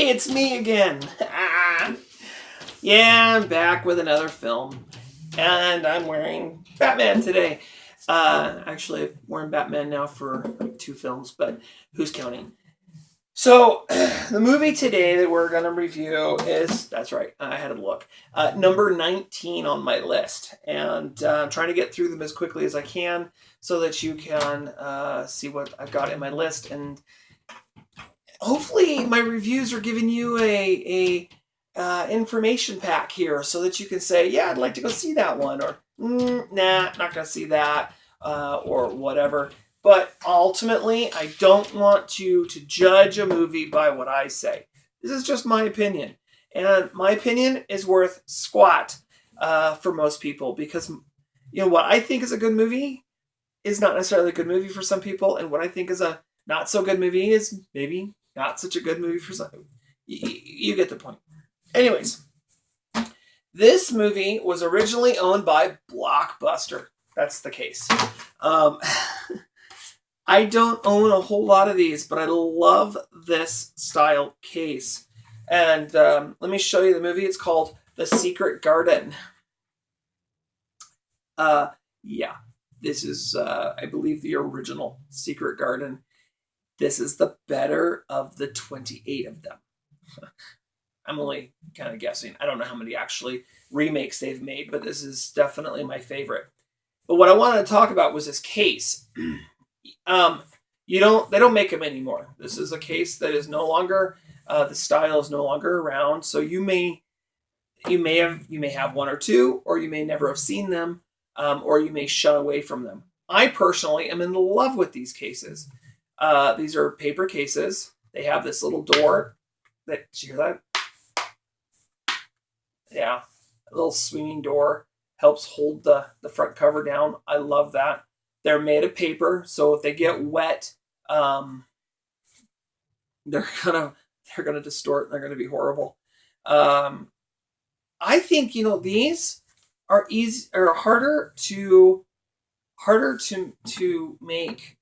Hey, it's me again. Yeah, I'm back with another film. And I'm wearing Batman today. Actually, I've worn Batman now for like 2 films, but who's counting? So, the movie today that we're going to review is, that's right, I had a look, number 19 on my list. And I'm trying to get through them as quickly as I can so that you can see what I've got in my list. And hopefully my reviews are giving you a information pack here so that you can say, yeah, I'd like to go see that one, or nah, not gonna see that, or whatever. But ultimately, I don't want you to judge a movie by what I say. This is just my opinion, and my opinion is worth squat for most people, because what I think is a good movie is not necessarily a good movie for some people, and what I think is a not so good movie is maybe not such a good movie for some. You get the point. Anyways, this movie was originally owned by Blockbuster. That's the case. I don't own a whole lot of these, but I love this style case. And let me show you the movie. It's called The Secret Garden. Yeah, this is, I believe, the original Secret Garden. This is the better of the 28 of them. I'm only kind of guessing. I don't know how many actually remakes they've made, but this is definitely my favorite. But what I wanted to talk about was this case. They don't make them anymore. This is a case that is no longer, the style is no longer around. So you may have one or two, or you may never have seen them, or you may shun away from them. I personally am in love with these cases. These are paper cases. They have this little door. Did you hear that? Yeah, a little swinging door helps hold the front cover down. I love that. They're made of paper, so if they get wet, they're gonna distort. They're gonna be horrible. I think these are harder to make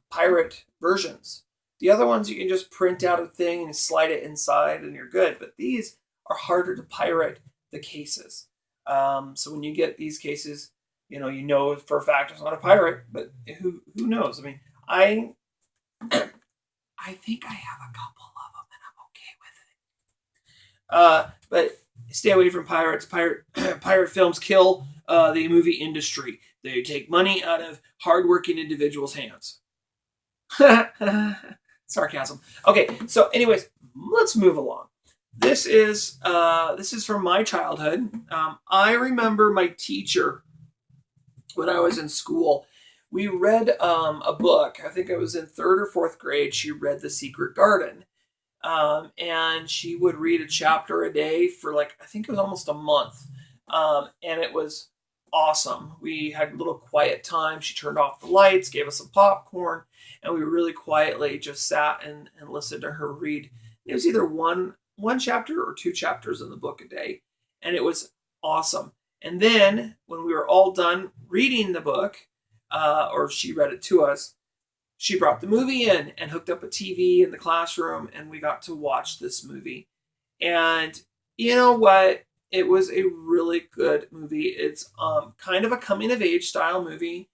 pirate versions. The other ones you can just print out a thing and slide it inside and you're good. But these are harder to pirate the cases. So when you get these cases, you know for a fact it's not a pirate, but who knows? I mean, I think I have a couple of them and I'm okay with it. But stay away from pirates. Pirate films kill the movie industry. They take money out of hardworking individuals' hands. Sarcasm. Okay, so anyways, let's move along. This is from my childhood. I remember my teacher when I was in school. We read a book. I think I was in 3rd or 4th grade. She read The Secret Garden. And she would read a chapter a day for I think it was almost a month. And it was awesome. We had a little quiet time. She turned off the lights, gave us some popcorn, and we really quietly just sat and listened to her read. It was either one chapter or 2 chapters in the book a day, and it was awesome. And then when we were all done reading the book, or she read it to us, she brought the movie in and hooked up a TV in the classroom, and we got to watch this movie. And you know what? It was a really good movie. It's kind of a coming of age style movie.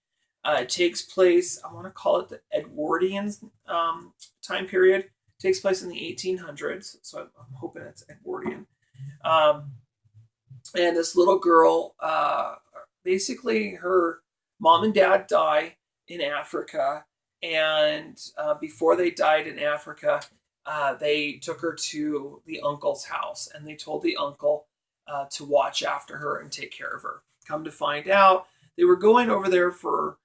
It takes place, I want to call it the Edwardian time period. It takes place in the 1800s, so I'm hoping it's Edwardian. And this little girl, basically her mom and dad die in Africa. And before they died in Africa, they took her to the uncle's house, and they told the uncle to watch after her and take care of her. Come to find out, they were going over there for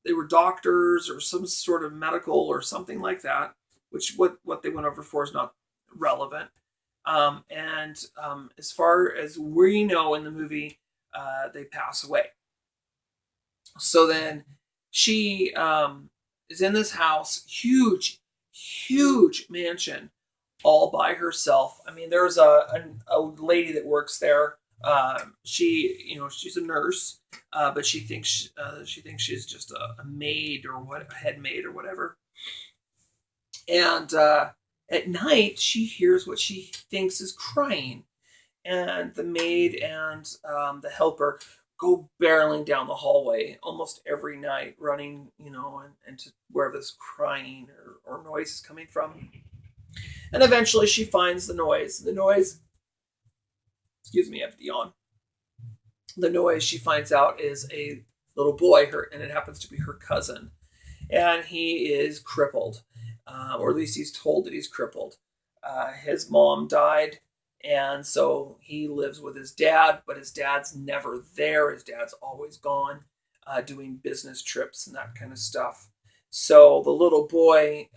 they were doctors or some sort of medical or something like that, which what they went over for is not relevant. As far as we know in the movie, they pass away. So then she is in this house, huge mansion, all by herself. I mean, there's a lady that works there. She's a nurse, but she thinks she's just a maid or a head maid or whatever. And At night, she hears what she thinks is crying, and the maid and the helper go barreling down the hallway almost every night, running, and to wherever this crying or noise is coming from. And eventually she finds the noise. The noise, excuse me, I have to yawn. The noise she finds out is a little boy, and it happens to be her cousin. And he is crippled, or at least he's told that he's crippled. His mom died, and so he lives with his dad, but his dad's never there. His dad's always gone, doing business trips and that kind of stuff. So the little boy,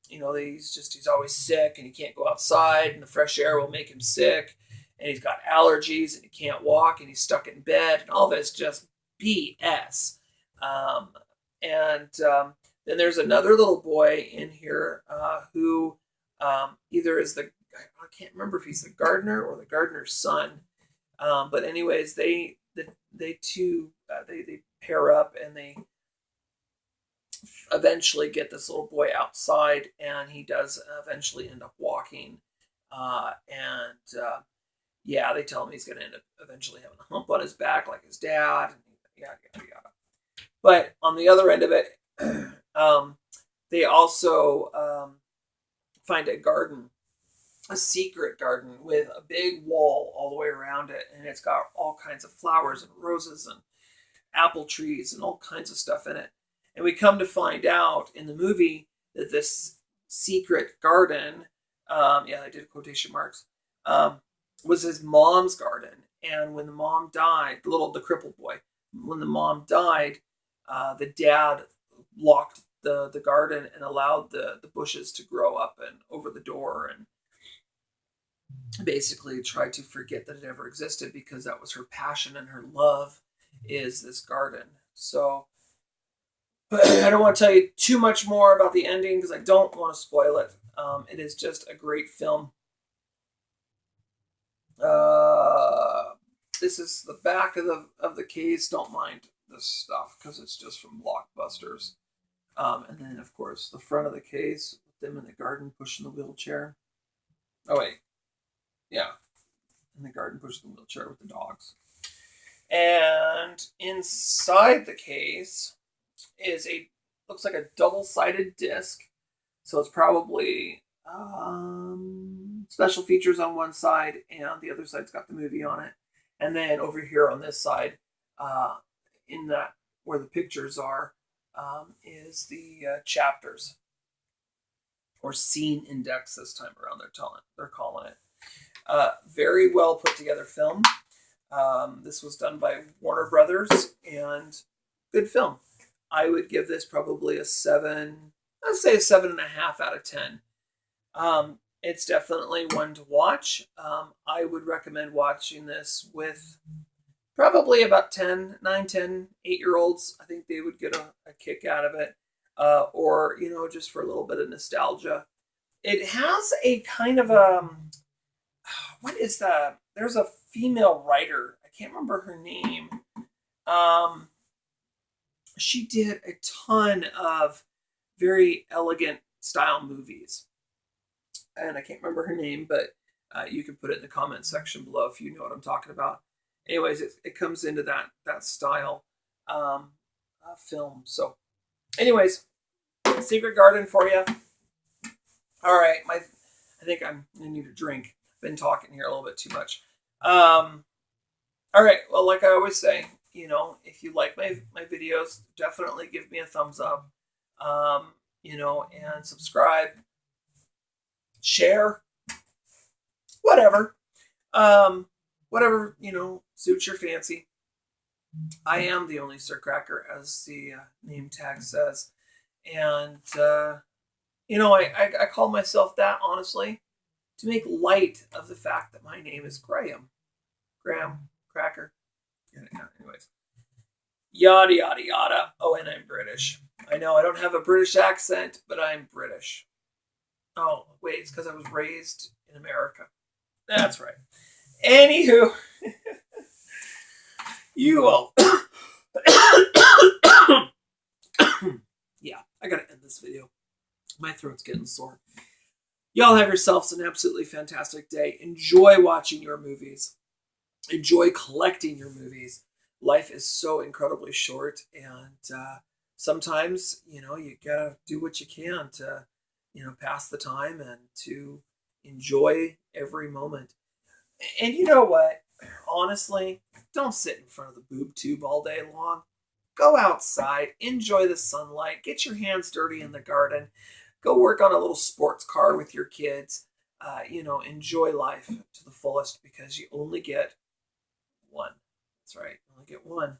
he's always sick, and he can't go outside, and the fresh air will make him sick, and he's got allergies, and he can't walk, and he's stuck in bed, and all this just BS. And then there's another little boy in here who either is I can't remember if he's the gardener or the gardener's son. But anyways, they two they pair up, and they eventually get this little boy outside, and he does eventually end up walking. Yeah, they tell him he's going to end up eventually having a hump on his back like his dad, and yada yada yada. But on the other end of it, they also find a garden, a secret garden with a big wall all the way around it, and it's got all kinds of flowers and roses and apple trees and all kinds of stuff in it. And we come to find out in the movie that this secret garden, I did quotation marks, was his mom's garden. And when the mom died, the crippled boy, when the mom died, the dad locked the garden and allowed the bushes to grow up and over the door, and basically tried to forget that it ever existed, because that was her passion and her love, is this garden. So I don't want to tell you too much more about the ending because I don't want to spoil it. It is just a great film. This is the back of the case. Don't mind this stuff because it's just from Blockbusters. And then, of course, the front of the case with them in the garden pushing the wheelchair. Oh, wait. Yeah. In the garden pushing the wheelchair with the dogs. And inside the case is looks like a double-sided disc. So it's probably special features on one side, and the other side's got the movie on it. And then over here on this side, in that where the pictures are, is the chapters, or scene index this time around. They're calling it. Very well put together film. This was done by Warner Brothers, and good film. I would give this probably a 7. Let's say a 7.5 out of 10. It's definitely one to watch. I would recommend watching this with probably about 9, 10, 8-year-olds. I think they would get a kick out of it. Or, just for a little bit of nostalgia. It has a kind of what is that? There's a female writer. I can't remember her name. She did a ton of very elegant style movies. And I can't remember her name, but you can put it in the comment section below if you know what I'm talking about. Anyways, it comes into that style film. So, anyways, Secret Garden for you. All right, I think I need a drink. I've been talking here a little bit too much. All right, well, like I always say, if you like my videos, definitely give me a thumbs up, and subscribe, share, whatever, suits your fancy. I am the only Sir Cracker, as the name tag says, and I call myself that, honestly, to make light of the fact that my name is Graham Cracker. Anyways, yada yada yada. Oh, and I'm British. I know I don't have a British accent, but I'm British. Oh, wait, it's because I was raised in America. That's right. Anywho, you all. Yeah, I gotta end this video. My throat's getting sore. Y'all have yourselves an absolutely fantastic day. Enjoy watching your movies. Enjoy collecting your movies. Life is so incredibly short, and sometimes you gotta do what you can to pass the time and to enjoy every moment. And you know what? Honestly, don't sit in front of the boob tube all day long. Go outside, enjoy the sunlight, get your hands dirty in the garden, go work on a little sports car with your kids. Enjoy life to the fullest because you only get one. That's right, you only get one.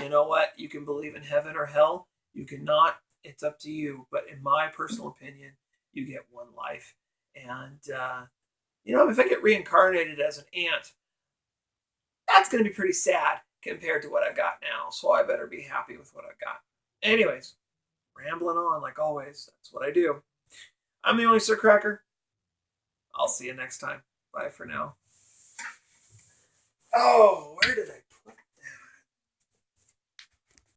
You know what? You can believe in heaven or hell. You cannot. It's up to you. But in my personal opinion, you get one life. And, if I get reincarnated as an ant, that's going to be pretty sad compared to what I got now. So I better be happy with what I got. Anyways, rambling on like always. That's what I do. I'm the only Sir Cracker. I'll see you next time. Bye for now. Oh, where did I?